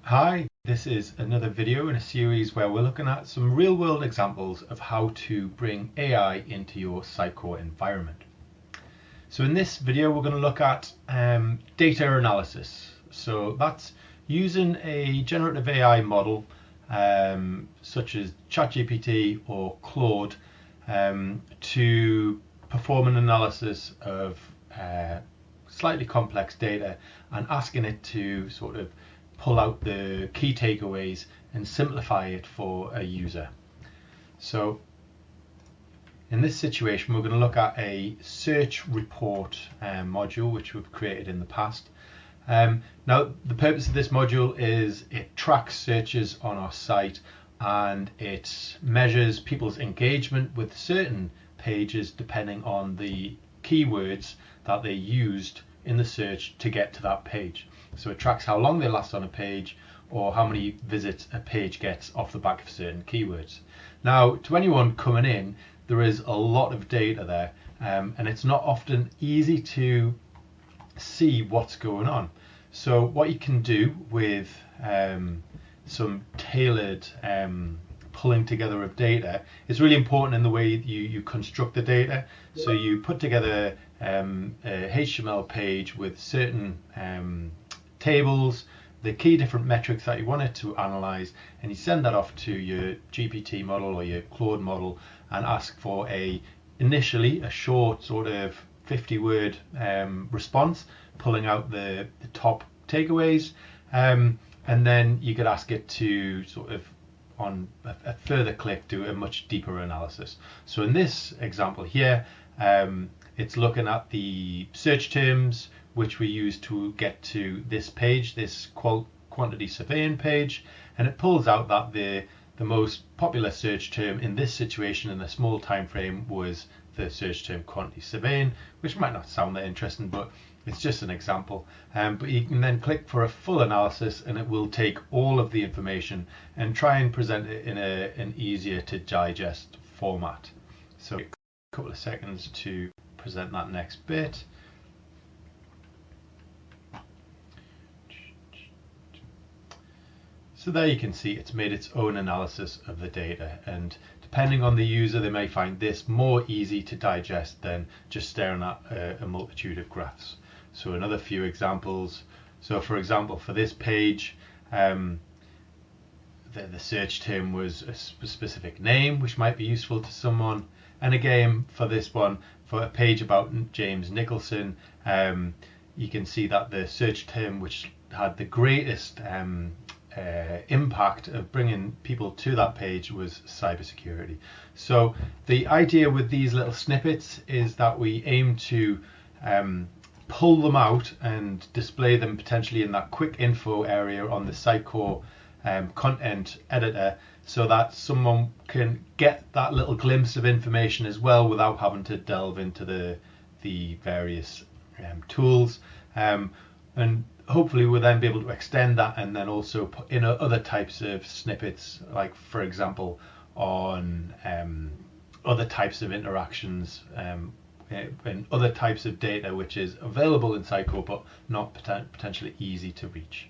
Hi, this is another video in a series where we're looking at some real-world examples of how to bring AI into your Psycho environment. So in this video we're going to look at data analysis. So that's using a generative AI model such as ChatGPT or Claude to perform an analysis of slightly complex data and asking it to sort of pull out the key takeaways and simplify it for a user. So in this situation, we're going to look at a search report module which we've created in the past. Now, the purpose of this module is it tracks searches on our site and it measures people's engagement with certain pages depending on the keywords that they used in the search to get to that page. So it tracks how long they last on a page or how many visits a page gets off the back of certain keywords. Now, to anyone coming in, there is a lot of data there, and it's not often easy to see what's going on. So what you can do with some tailored pulling together of data is really important in the way you construct the data. So you put together a HTML page with certain tables, the key different metrics that you want it to analyze, and you send that off to your GPT model or your Claude model and ask for initially a short sort of 50-word response, pulling out the top takeaways, and then you could ask it to sort of on a further click do a much deeper analysis. So in this example here, it's looking at the search terms which we use to get to this page, this quantity surveying page, and it pulls out that the most popular search term in this situation in a small time frame was the search term quantity surveying, which might not sound that interesting, but it's just an example. But you can then click for a full analysis and it will take all of the information and try and present it in an easier to digest format. So a couple of seconds to present that next bit. So there you can see it's made its own analysis of the data, and depending on the user they may find this more easy to digest than just staring at a multitude of graphs. So another few examples. So for example, for this page, the search term was a specific name which might be useful to someone, and again for this one, for a page about James Nicholson, you can see that the search term which had the greatest impact of bringing people to that page was cybersecurity. So the idea with these little snippets is that we aim to pull them out and display them potentially in that quick info area on the Psycho content editor, so that someone can get that little glimpse of information as well without having to delve into the various tools, and hopefully we'll then be able to extend that and then also put in other types of snippets, like for example on other types of interactions and other types of data which is available in Psycho but not potentially easy to reach.